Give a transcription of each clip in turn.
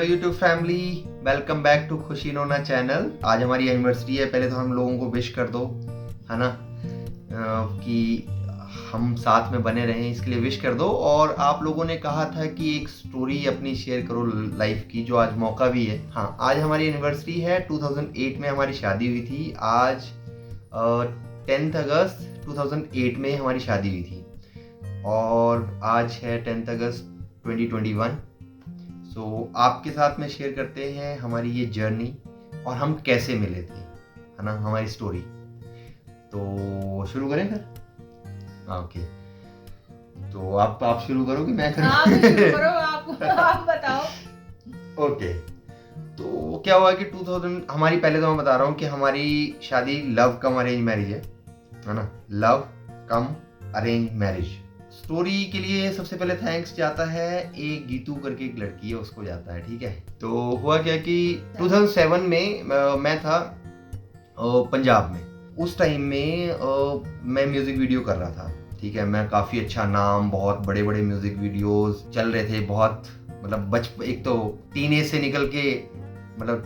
YouTube family, welcome back to Khushi Nona channel. आज हमारी anniversary है। पहले तो हम लोगों को विश कर दो, है ना, कि हम साथ में बने रहें, इसके लिए विश कर दो। और आप लोगों ने कहा था कि एक स्टोरी अपनी शेयर करो लाइफ की, जो आज मौका भी है। हाँ, आज हमारी एनिवर्सरी है। 2008 में हमारी शादी हुई थी। आज 10 अगस्त 2008 में हमारी शादी हुई थी और आज है 10 अगस्त 2021। सो आपके साथ में शेयर करते हैं हमारी ये जर्नी और हम कैसे मिले थे, है ना, हमारी स्टोरी। तो शुरू करें फिर? ओके, तो आप शुरू करोगे, मैं करूँ? आप शुरू करो, आप बताओ। ओके, तो क्या हुआ कि 2000 हमारी, पहले तो मैं बता रहा हूँ कि हमारी शादी लव कम अरेंज मैरिज है ना, लव कम अरेंज मैरिज। स्टोरी के लिए सबसे पहले थैंक्स जाता है एक गीतू करके एक लड़की है, उसको जाता है। ठीक है, तो हुआ क्या कि 2007 में मैं था पंजाब में। उस टाइम में मैं म्यूजिक वीडियो कर रहा था। ठीक है, मैं काफ़ी अच्छा नाम, बहुत बड़े बड़े म्यूजिक वीडियोस चल रहे थे, बहुत मतलब एक तो टीनेज से निकल के मतलब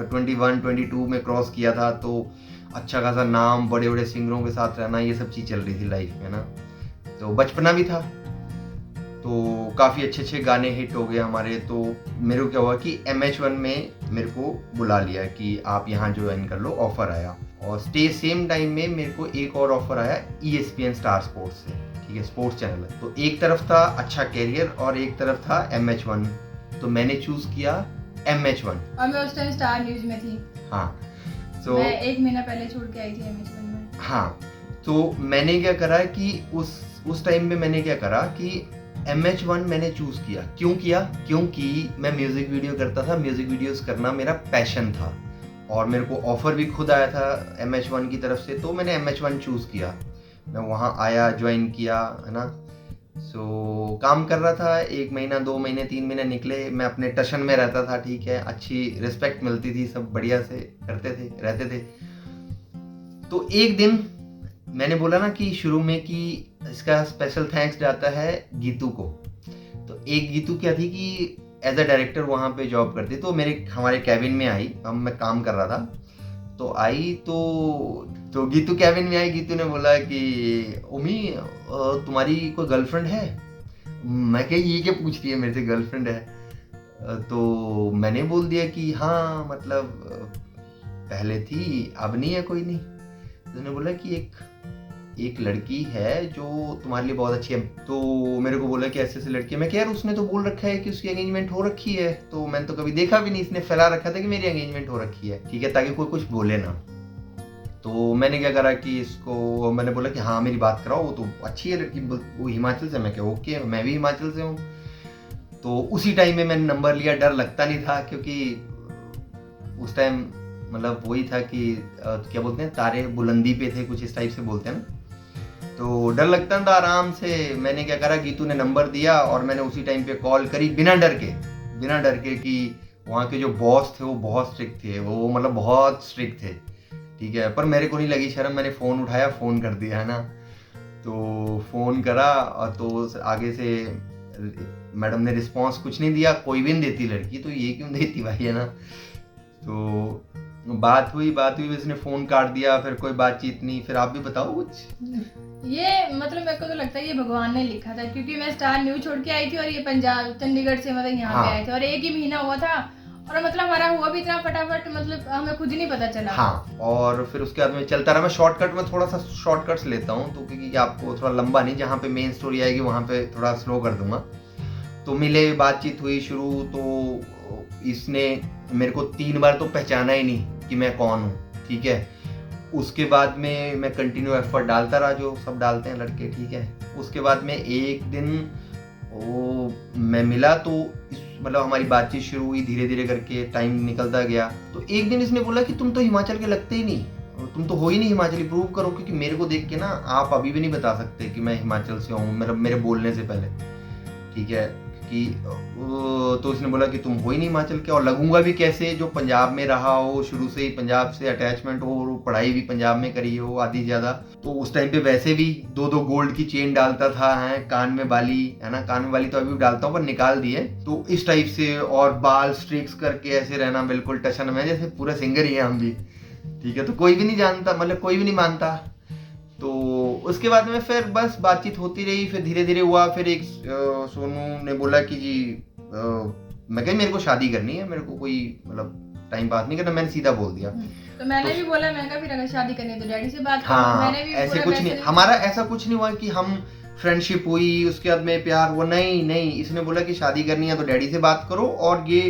21 22 में क्रॉस किया था, तो अच्छा खासा नाम, बड़े बड़े सिंगरों के साथ रहना, ये सब चीज़ चल रही थी लाइफ में ना। तो बचपना भी था, तो काफ़ी अच्छे अच्छे गाने हिट हो गए हमारे। तो मेरे को क्या हुआ कि MH1 में मेरे को बुला लिया कि आप यहाँ ज्वाइन कर लो, ऑफर आया। और सेम टाइम में मेरे को एक और ऑफर आया ESPN स्टार स्पोर्ट्स से। ठीक है, स्पोर्ट्स चैनल है। तो एक तरफ था अच्छा कैरियर और एक तरफ था MH1। तो मैंने चूज किया MH1। और मैं उस टाइम स्टार न्यूज में थी। हाँ, तो मैं 1 महीना पहले छोड़ के आई थी MH1 में। हाँ, तो मैंने क्या करा कि उस टाइम में मैंने क्या करा कि MH1 मैंने चूज किया। क्यों किया? क्योंकि मैं म्यूजिक वीडियो करता था, म्यूजिक वीडियोस करना मेरा पैशन था और मेरे को ऑफर भी खुद आया था MH1 की तरफ से। तो मैंने MH1 चूज किया, मैं वहाँ आया, ज्वाइन किया, है ना। सो काम कर रहा था। 1 महीना, 2 महीने, 3 महीने निकले, मैं अपने टशन में रहता था। ठीक है, अच्छी रिस्पेक्ट मिलती थी, सब बढ़िया से करते थे, रहते थे। तो एक दिन मैंने बोला ना कि शुरू में कि इसका स्पेशल थैंक्स जाता है गीतू को। तो एक गीतू क्या थी कि एज अ डायरेक्टर वहाँ पे जॉब करती, तो हमारे कैबिन में आई। अब मैं काम कर रहा था, तो आई तो गीतू कैबिन में आई। गीतू ने बोला कि ओमी, तुम्हारी कोई गर्लफ्रेंड है? मैं क्या, ये क्या पूछ रही है मेरे से, गर्लफ्रेंड है? तो मैंने बोल दिया कि हाँ, मतलब पहले थी, अब नहीं है, कोई नहीं। तो उन्होंने बोला कि एक लड़की है जो तुम्हारे लिए बहुत अच्छी है। तो मेरे को बोला कि ऐसे ऐसे लड़की है। मैं क्या, यार उसने तो बोल रखा है कि उसकी एंगेजमेंट हो रखी है। तो मैंने तो कभी देखा भी नहीं, इसने फैला रखा था कि मेरी एंगेजमेंट हो रखी है। ठीक है, ताकि कोई कुछ बोले ना। तो मैंने क्या करा कि इसको मैंने बोला कि हाँ, मेरी बात कराओ, वो तो अच्छी है लड़की, वो हिमाचल से। मैं क्या, ओके, मैं भी हिमाचल से हूँ। तो उसी टाइम में मैंने नंबर लिया। डर लगता नहीं था क्योंकि उस टाइम मतलब वही था कि क्या बोलते हैं, तारे बुलंदी पे थे, कुछ इस टाइप से बोलते हैं ना। तो डर लगता था। आराम से मैंने क्या करा, गीतू ने नंबर दिया और मैंने उसी टाइम पे कॉल करी, बिना डर के कि वहाँ के जो बॉस थे वो बहुत स्ट्रिक्ट थे, वो मतलब बहुत स्ट्रिक्ट थे। ठीक है, पर मेरे को नहीं लगी शर्म, मैंने फ़ोन उठाया, फ़ोन कर दिया, है ना। तो फ़ोन करा और तो आगे से मैडम ने रिस्पॉन्स कुछ नहीं दिया। कोई भी नहीं देती लड़की, तो ये क्यों देती भाई, है ना। तो बात हुई, उसने फ़ोन काट दिया, फिर कोई बातचीत नहीं। फिर आप भी बताओ कुछ। ये मतलब मेरे को तो लगता है ये भगवान ने लिखा था, क्योंकि मैं स्टार न्यूज छोड़ के आई थी और ये पंजाब चंडीगढ़ से मतलब यहाँ पे आए थे और 1 ही महीना हुआ था और मतलब हमारा हुआ भी इतना फटाफट, मतलब हमें खुद ही नहीं पता चला। हाँ, और फिर उसके बाद में चलता रहा। मैं शॉर्टकट में थोड़ा सा शॉर्टकट्स लेता हूँ, तो क्योंकि आपको थोड़ा लंबा नहीं, जहाँ पे मेन स्टोरी आएगी वहाँ पे थोड़ा स्लो कर दूंगा। तो मिले, बातचीत हुई शुरू। तो इसने मेरे को 3 बार तो पहचाना ही नहीं कि मैं कौन हूँ। ठीक है, उसके बाद में मैं कंटिन्यू एफर्ट डालता रहा, जो सब डालते हैं लड़के। ठीक है, उसके बाद में एक दिन वो मैं मिला, तो मतलब हमारी बातचीत शुरू हुई, धीरे धीरे करके टाइम निकलता गया। तो एक दिन इसने बोला कि तुम तो हिमाचल के लगते ही नहीं, तुम तो हो ही नहीं हिमाचली, प्रूव करो। क्योंकि मेरे को देख के ना आप अभी भी नहीं बता सकते कि मैं हिमाचल से हूँ, मेरे बोलने से पहले। ठीक है, कि तो उसने बोला कि तुम हो ही नहीं हिमाचल के और लगूंगा भी कैसे, जो पंजाब में रहा हो, शुरू से ही पंजाब से अटैचमेंट हो, और पढ़ाई भी पंजाब में करी हो आधी ज़्यादा। तो उस टाइम पे वैसे भी 2-2 गोल्ड की चेन डालता था, है कान में बाली, है ना, कान में बाली तो अभी भी डालता हूँ पर निकाल दी है। तो इस टाइप से, और बाल स्ट्रिक्स करके ऐसे रहना बिल्कुल टशन में, जैसे पूरा सिंगर ही है हम भी, ठीक है। तो कोई भी नहीं जानता, मतलब कोई भी नहीं मानता। तो उसके बाद में फिर बस बातचीत होती रही, फिर धीरे धीरे हुआ। फिर एक सोनू ने बोला कि जी मैं कही मेरे को शादी करनी है, मेरे को कोई मतलब टाइम पास नहीं करना, मैंने सीधा बोल दिया। तो मैंने भी बोला, मैं कहा फिर अगर शादी करनी है तो डैडी से बात करो। हाँ, मैंने भी ऐसे कुछ नहीं, हमारा ऐसा कुछ नहीं हुआ कि हम फ्रेंडशिप हुई उसके बाद में प्यार हुआ, नहीं नहीं। इसने बोला कि शादी करनी है तो डैडी से बात करो, और ये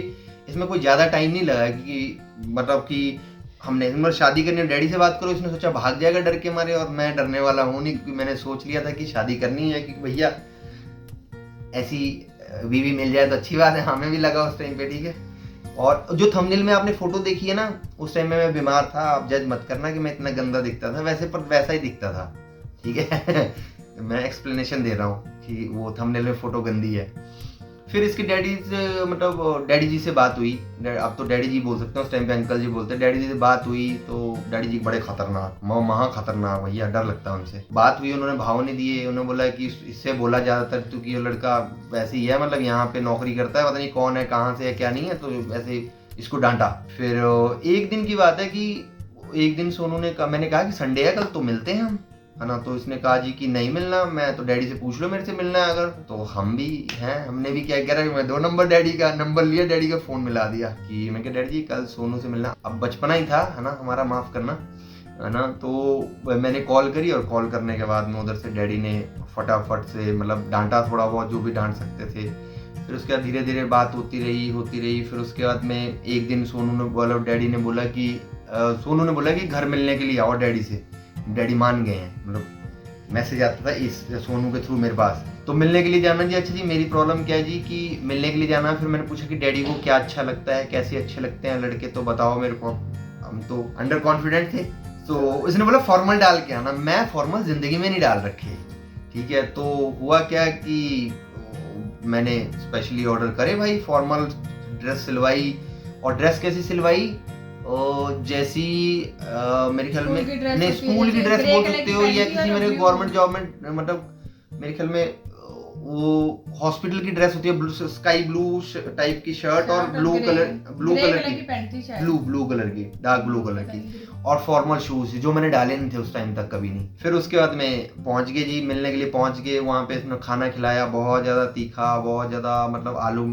इसमें कोई ज्यादा टाइम नहीं लगा कि मतलब कि हमने मतलब शादी करनी है डैडी से बात करो। इसने सोचा भाग जाएगा डर के मारे, और मैं डरने वाला हूँ नहीं, क्योंकि मैंने सोच लिया था कि शादी करनी है, क्योंकि भैया ऐसी बीवी मिल जाए तो अच्छी बात है, हमें भी लगा उस टाइम पे, ठीक है। और जो थंबनेल में आपने फोटो देखी है ना, उस टाइम में मैं बीमार था, आप जज मत करना कि मैं इतना गंदा दिखता था, वैसे पर वैसा ही दिखता था, ठीक है। मैं एक्सप्लेनेशन दे रहा हूँ कि वो थंबनेल में फोटो गंदी है। फिर इसके डैडी से मतलब डैडी जी से बात हुई, अब तो डैडी जी बोल सकते हैं, उस टाइम पे अंकल जी बोलते हैं। डैडी जी से बात हुई तो डैडी जी बड़े खतरनाक, महा खतरनाक भैया, डर लगता है उनसे। बात हुई, उन्होंने भाव नहीं दिए। उन्होंने बोला कि इससे बोला ज़्यादातर तो कि ये लड़का वैसे ही है, मतलब यहाँ पे नौकरी करता है, पता नहीं कौन है, कहाँ से है, क्या नहीं है, तो वैसे इसको डांटा। फिर एक दिन की बात है कि एक दिन सोनू ने कहा, मैंने कहा कि संडे है कल तो मिलते हैं हम, है ना। तो इसने कहा जी कि नहीं मिलना, मैं तो डैडी से पूछ लो मेरे से मिलना है अगर। तो हम भी हैं, हमने भी क्या करा, मैं 2 नंबर डैडी का नंबर लिया, डैडी का फोन मिला दिया कि मैं कहा डैडी जी कल सोनू से मिलना। अब बचपना ही था, है ना, हमारा माफ करना, है ना। तो मैंने कॉल करी, और कॉल करने के बाद में उधर से डैडी ने फटाफट से मतलब डांटा थोड़ा बहुत, जो भी डांट सकते थे। फिर उसके बाद धीरे धीरे बात होती रही। फिर उसके बाद में एक दिन सोनू ने बोला, डैडी ने बोला कि सोनू ने बोला कि घर मिलने के लिए आओ डैडी से। डैडी मान गए हैं, मतलब मैसेज आता था इस सोनू के थ्रू मेरे पास। तो मिलने के लिए जाना जी, अच्छा जी मेरी प्रॉब्लम क्या है जी कि मिलने के लिए जाना। फिर मैंने पूछा कि डैडी को क्या अच्छा लगता है, कैसे अच्छे लगते हैं लड़के, तो बताओ मेरे को। हम तो अंडर कॉन्फिडेंट थे। तो उसने बोला फॉर्मल डाल के आना। मैं फॉर्मल जिंदगी में नहीं डाल रखे, ठीक है। तो हुआ क्या कि मैंने स्पेशली ऑर्डर करे भाई, फॉर्मल ड्रेस सिलवाई। और ड्रेस कैसी सिलवाई, जैसी मेरे ख्याल में नहीं, स्कूल की ड्रेस बोल सकते हो, या किसी मेरे गवर्नमेंट जॉब में, मतलब मेरे ख्याल में वो हॉस्पिटल की ड्रेस होती है, ब्लू स्काई ब्लू टाइप की शर्ट और ब्लू कलर की ब्लू कलर की, डार्क ब्लू कलर की, और फॉर्मल शूज जो मैंने डाले नहीं थे उस टाइम तक कभी नहीं। फिर उसके बाद में पहुंच गए जी, मिलने के लिए पहुंच गए। वहाँ पे इसने खाना खिलाया, बहुत ज्यादा तीखा, बहुत ज्यादा मतलब आलू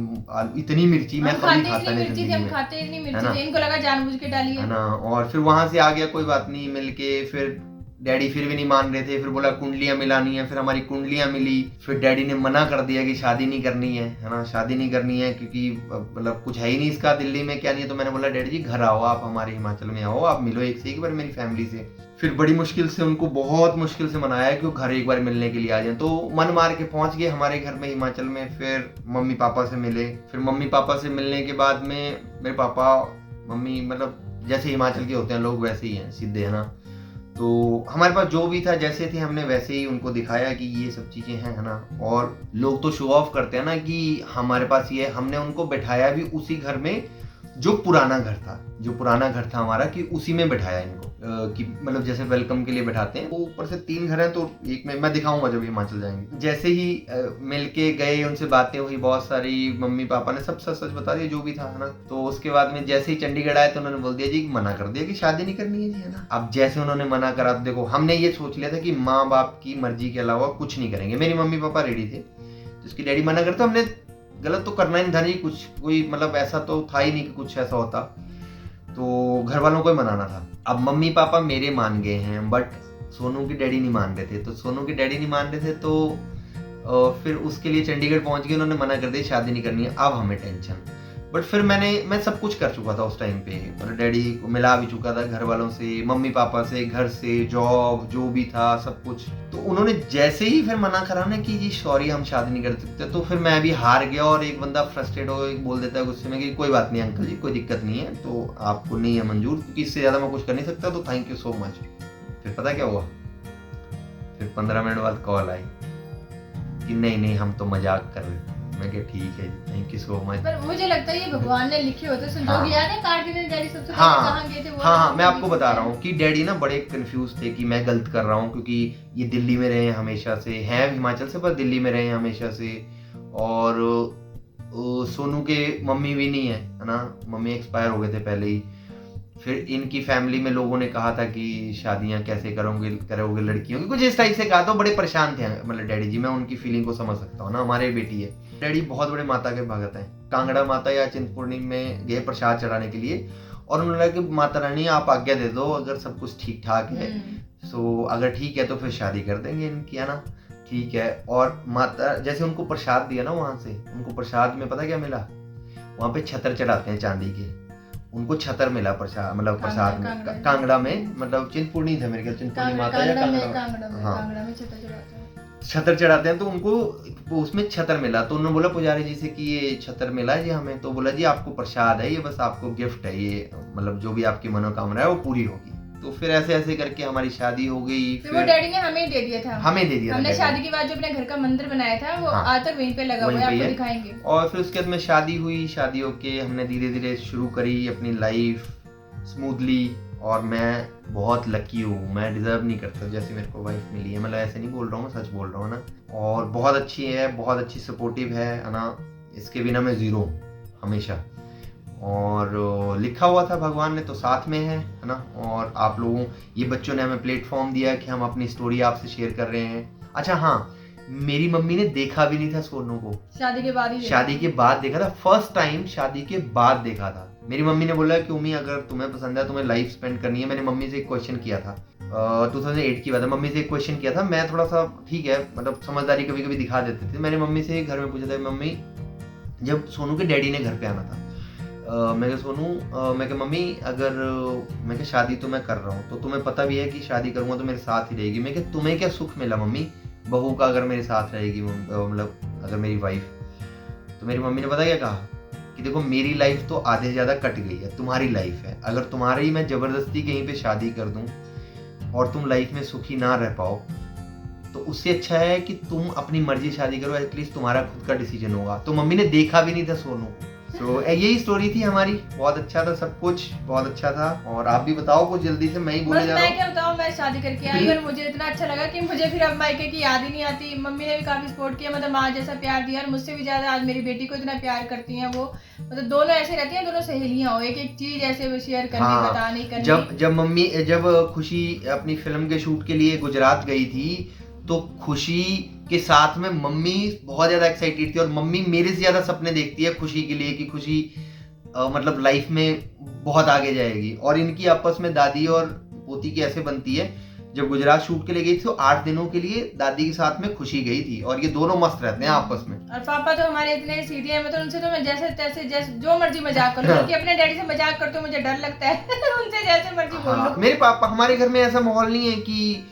इतनी मिर्ची मैं कभी खाता नहीं जिंदगी में, इनको लगा जानबूझ के डाली है ना। और फिर वहां से आ गया, कोई बात नहीं, मिलके फिर डैडी फिर भी नहीं मान रहे थे। फिर बोला कुंडलियां मिलानी है, फिर हमारी कुंडलियां मिली। फिर डैडी ने मना कर दिया कि शादी नहीं करनी है ना, शादी नहीं करनी है, क्योंकि मतलब कुछ है ही नहीं इसका, दिल्ली में क्या नहीं है। तो मैंने बोला डैडी जी घर आओ, आप हमारे हिमाचल में आओ, आप मिलो एक से एक बार मेरी फैमिली से। फिर बड़ी मुश्किल से उनको, बहुत मुश्किल से मनाया कि वो घर एक बार मिलने के लिए आ जाए। तो मन मार के पहुंच गए हमारे घर में हिमाचल में। फिर मम्मी पापा से मिले। फिर मम्मी पापा से मिलने के बाद में मेरे पापा मम्मी मतलब जैसे हिमाचल के होते हैं लोग वैसे ही हैं, सीधे, है ना। तो हमारे पास जो भी था जैसे थे, हमने वैसे ही उनको दिखाया कि ये सब चीजें हैं, है ना। और लोग तो शो ऑफ करते हैं ना कि हमारे पास ये, हमने उनको बैठाया भी उसी घर में जो पुराना घर था हमारा, कि उसी में बैठाया इनको, कि मतलब जैसे वेलकम के लिए बैठाते हैं। वो ऊपर से 3 घर हैं, तो एक में मैं दिखाऊंगा जब हिमाचल जाएंगे। जैसे ही मिलके गए, उनसे बातें हुई बहुत सारी, मम्मी पापा ने सब सच सच बता दिया जो भी था, है ना। तो उसके बाद में जैसे ही चंडीगढ़ आए तो उन्होंने बोल दिया जी, मना कर दिया कि शादी नहीं करनी है जी, है ना। अब जैसे उन्होंने मना करा, देखो हमने ये सोच लिया था कि माँ बाप की मर्जी के अलावा कुछ नहीं करेंगे। मेरी मम्मी पापा रेडी थे, जिसकी डैडी मना करते, हमने गलत तो करना ही नहीं था जी कुछ, कोई मतलब ऐसा तो था ही नहीं कि कुछ ऐसा होता। तो घर वालों को ही मनाना था। अब मम्मी पापा मेरे मान गए हैं, बट सोनू की डैडी नहीं मान रहे थे। तो सोनू की डैडी नहीं मान रहे थे, तो फिर उसके लिए चंडीगढ़ पहुंच गए, उन्होंने मना कर दिया शादी नहीं करनी है। अब हमें टेंशन, बट फिर मैं सब कुछ कर चुका था उस टाइम पे, मतलब डैडी को मिला भी चुका था घर वालों से, मम्मी पापा से, घर से, जॉब जो भी था सब कुछ। तो उन्होंने जैसे ही फिर मना करा ना कि जी सॉरी हम शादी नहीं कर सकते, तो फिर मैं भी हार गया। और एक बंदा फ्रस्ट्रेट हो बोल देता है गुस्से में कि कोई बात नहीं अंकल जी, कोई दिक्कत नहीं है, तो आपको नहीं है मंजूर, क्योंकि इससे ज्यादा मैं कुछ कर नहीं सकता, तो थैंक यू सो मच। फिर पता क्या हुआ, फिर 15 मिनट बाद कॉल आई कि नहीं हम तो मजाक कर रहे थे। मैं कहा ठीक है, थैंक यू सो मच। पर मुझे लगता है ये भगवान ने लिखे होते हैं। हाँ। लोग याद है कार्ड के दिन डैडी सबसे पहले हाँ कहाँ गए थे वो? हाँ, मैं आपको बता रहा हूँ कि डैडी ना बड़े कंफ्यूज थे कि मैं गलत कर रहा हूँ, क्योंकि ये दिल्ली में रहे हैं हमेशा से, हैं हिमाचल से पर दिल्ली में रहे हैं हमेशा से। और सोनू के मम्मी भी नहीं है ना, मम्मी एक्सपायर हो गए थे पहले ही। फिर इनकी फैमिली में लोगों ने कहा था कि शादियां कैसे करोगे लड़कियों की, कुछ इस टाइप से कहा, तो बड़े परेशान थे मतलब डैडी जी। मैं उनकी फीलिंग को समझ सकता हूँ ना, हमारे बेटी है। डैडी बहुत बड़े माता के भगत हैं, कांगड़ा माता या चिंतपूर्णी में गए प्रसाद चढ़ाने के लिए, और उन्होंने कहा कि माता रानी आप आज्ञा दे दो, अगर सब कुछ ठीक ठाक है सो अगर ठीक है तो फिर शादी कर देंगे इनकी, है ना, ठीक है। और माता जैसे उनको प्रसाद दिया ना, वहां से उनको प्रसाद में पता क्या मिला, वहां पे छतर चढ़ाते हैं चांदी के, उनको छतर मिला प्रसाद, मतलब प्रसाद में कांगड़ा में, मतलब चिंतपूर्णी थे मेरे ख्याल, चिंतपूर्णी माता या कांगड़ा, हाँ छतर चढ़ाते हैं, तो उनको उसमें छतर मिला। तो उन्होंने बोला पुजारी जी से कि ये छतर मिला है जी हमें, तो बोला जी आपको प्रसाद है ये, बस आपको गिफ्ट है ये, मतलब जो भी आपकी मनोकामना है वो पूरी होगी। तो फिर ऐसे ऐसे करके हमारी शादी हो गई। फिर वो डैडी ने हमें दे दिया था, हमें दे दिया हमने शादी के बाद जो अपने घर का मंदिर बनाया था वो आज तक वहीं पे लगा हुआ है, आपको दिखाएंगे। और फिर उसके बाद में शादी हुई, शादी होके हमने धीरे धीरे शुरू करी अपनी लाइफ स्मूथली। और मैं बहुत लकी हूँ, मैं डिजर्व नहीं करता जैसे मेरे को वाइफ मिली है, मतलब ऐसे नहीं बोल रहा हूँ, सच बोल रहा हूँ ना। और बहुत अच्छी है, बहुत अच्छी सपोर्टिव है ना, इसके बिना मैं जीरो हमेशा। और लिखा हुआ था भगवान ने तो साथ में है ना। और आप लोगों, ये बच्चों ने हमें प्लेटफॉर्म दिया कि हम अपनी स्टोरी आपसे शेयर कर रहे हैं। अच्छा हाँ, मेरी मम्मी ने देखा भी नहीं था सोनू को, शादी के बाद देखा था, फर्स्ट टाइम शादी के बाद देखा था। मेरी मम्मी ने बोला कि उम्मी अगर तुम्हें पसंद है, तुम्हें लाइफ स्पेंड करनी है। मैंने मम्मी से एक क्वेश्चन किया था, 2008 की बात है, मम्मी से एक क्वेश्चन किया था। मैं थोड़ा सा ठीक है, मतलब समझदारी कभी कभी दिखा देते थे। मैंने मम्मी से घर में पूछा था, मम्मी जब सोनू के डैडी ने घर पे आना था, मैं कहा सोनू, मैं कहा मम्मी अगर मैं कहा शादी तो मैं कर रहा हूँ, तो तुम्हें पता भी है कि शादी करूंगा तो मेरे साथ ही रहेगी। मैं कहा तुम्हें क्या सुख मिला मम्मी बहू का अगर मेरे साथ रहेगी, मतलब अगर मेरी वाइफ। तो मेरी मम्मी ने पता क्या कहा कि देखो मेरी लाइफ तो आधे से ज्यादा कट गई है, तुम्हारी लाइफ है, अगर तुम्हारी मैं जबरदस्ती कहीं पे शादी कर दूं और तुम लाइफ में सुखी ना रह पाओ, तो उससे अच्छा है कि तुम अपनी मर्जी शादी करो, एटलीस्ट तुम्हारा खुद का डिसीजन होगा। तो मम्मी ने देखा भी नहीं था सोनू को। तो यही स्टोरी थी हमारी, बहुत अच्छा था, सब कुछ बहुत अच्छा था। और आप भी बताओ कुछ जल्दी से, मैं ही बोलने जा रहा हूं। मैं क्या बताऊं, मैं शादी करके आई और मुझे इतना अच्छा लगा कि मुझे फिर अब मायके की याद ही नहीं आती। मम्मी ने भी काफी सपोर्ट किया, मतलब माँ जैसा प्यार दिया, और मुझसे भी ज्यादा आज मेरी बेटी को इतना प्यार करती हैं वो। मतलब दोनों ऐसे रहती हैं, दोनों सहेलियां हो, एक एक चीज ऐसे शेयर करनी, बतानी करनी। जब खुशी अपनी फिल्म के शूट के लिए गुजरात गई थी, तो खुशी के साथ में मम्मी बहुत ज्यादा एक्साइटेड थी, और मम्मी मेरे से ज्यादा सपने देखती है खुशी के लिए कि खुशी मतलब लाइफ में बहुत आगे जाएगी। और इनकी आपस में दादी और पोती की ऐसे बनती है, जब गुजरात शूट के लिए गई थी तो 8 दिनों के लिए दादी के साथ में खुशी गई थी, और ये दोनों मस्त रहते हैं आपस में। और पापा तो हमारे इतने सीधे हैं, मतलब उनसे तो मैं जैसे तैसे जो मर्जी मजाक करूं, क्योंकि अपने डैडी से मजाक करते मुझे डर लगता है उनसे जैसे मर्जी बोलो। मेरे पापा, हमारे घर में ऐसा माहौल नहीं है कि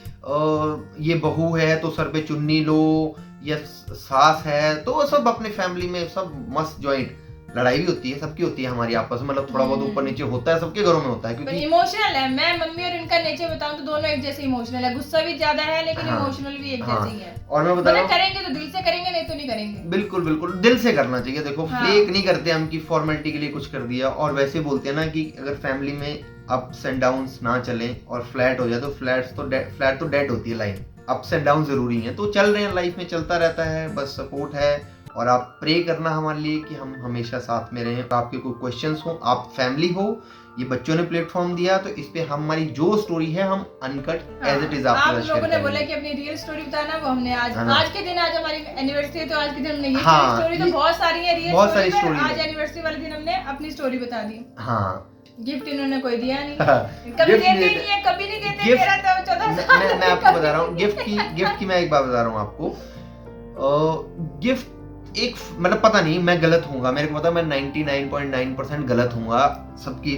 ये बहू है तो सर पे चुन्नी लो, या सास है तो सब अपने फैमिली में सब मस्त जॉइंट। लड़ाई भी होती है, सबकी होती है हमारी आपस में, मतलब थोड़ा बहुत ऊपर नीचे होता है, सबके घरों में होता है, क्योंकि इमोशनल है। मैं मम्मी और इनका नेचर बताऊं तो दोनों एक जैसे इमोशनल है, गुस्सा भी ज्यादा है लेकिन इमोशनल भी एक जैसे ही है। और मैं बता रहा हूं, करेंगे तो दिल से करेंगे, नहीं तो नहीं करेंगे। बिल्कुल बिल्कुल दिल से करना चाहिए। देखो फेक नहीं करते हम कि फॉर्मेलिटी के लिए कुछ कर दिया। और वैसे बोलते हैं ना कि अगर फैमिली में अप्स एंड डाउन्स ना चले और फ्लैट हो जाए तो फ्लैट तो डेड होती है लाइफ। अप्स एंड डाउन जरूरी हैं, तो चल रहे हैं, लाइफ में चलता रहता है, बस सपोर्ट है। और आप प्रे करना हमारे लिए कि हम हमेशा साथ में रहें। आपके कोई क्वेश्चंस हो, आप फैमिली हो, ये बच्चों ने प्लेटफॉर्म दिया तो इस पे हमारी जो स्टोरी है हम अनकट एज इट इज आप लोगों ने बोला कि अपनी रियल स्टोरी बताना, वो हमने आज के दिन, आज हमारी एनिवर्सरी है तो आज के दिन हमने ये स्टोरी, तो बहुत सारी है, बहुत सारी स्टोरी, आज एनिवर्सरी वाले दिन हमने अपनी स्टोरी बता दी। हाँ, गिफ्ट इन्होंने कोई दिया नहीं, कभी देते नहीं है, कभी नहीं देते। मेरा तो 14 साल मैं आपको बता रहा हूँ गिफ्ट की मैं एक बात बता रहा हूँ आपको। गिफ्ट एक, मतलब पता नहीं मैं गलत हूँगा, मेरे को पता मैं 99.9% गलत हूँगा सबकी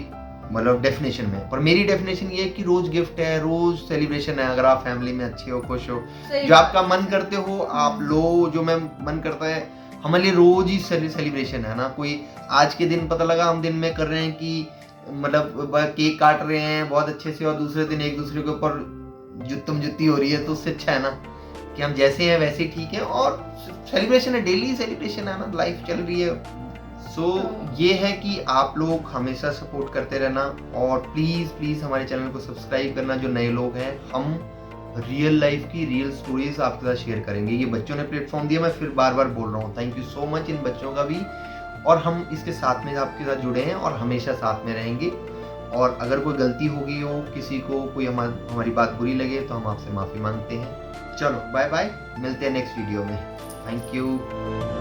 मतलब डेफिनेशन में, पर मेरी डेफिनेशन ये है कि रोज गिफ्ट है, रोज सेलिब्रेशन है। अगर आप फैमिली में अच्छे हो, खुश हो, जो आपका मन करते हो आप लो, जो मैं मन करता है, हमारे लिए रोज ही सेलिब्रेशन है ना। कोई आज के दिन पता लगा हम दिन में कर रहे हैं कि मतलब केक काट रहे हैं बहुत अच्छे से, और दूसरे दिन एक दूसरे के ऊपर जुत्ती हो रही है, तो उससे अच्छा है ना कि हम जैसे हैं वैसे ठीक है, और सेलिब्रेशन है, डेली सेलिब्रेशन है ना, लाइफ चल रही है। सो ये है कि आप लोग हमेशा सपोर्ट करते रहना, और प्लीज़ प्लीज़ हमारे चैनल को सब्सक्राइब करना। जो नए लोग हैं, हम रियल लाइफ की रियल स्टोरीज आपके साथ शेयर करेंगे। ये बच्चों ने प्लेटफॉर्म दिया, मैं फिर बार बार बोल रहा हूँ, thank you so much in बच्चों का भी। और हम इसके साथ में आपके साथ जुड़े हैं और हमेशा साथ में रहेंगे। और अगर कोई गलती हो गई हो, किसी को कोई हमारी बात बुरी लगे, तो हम आपसे माफ़ी मांगते हैं। चलो बाय बाय, मिलते हैं नेक्स्ट वीडियो में। Thank you.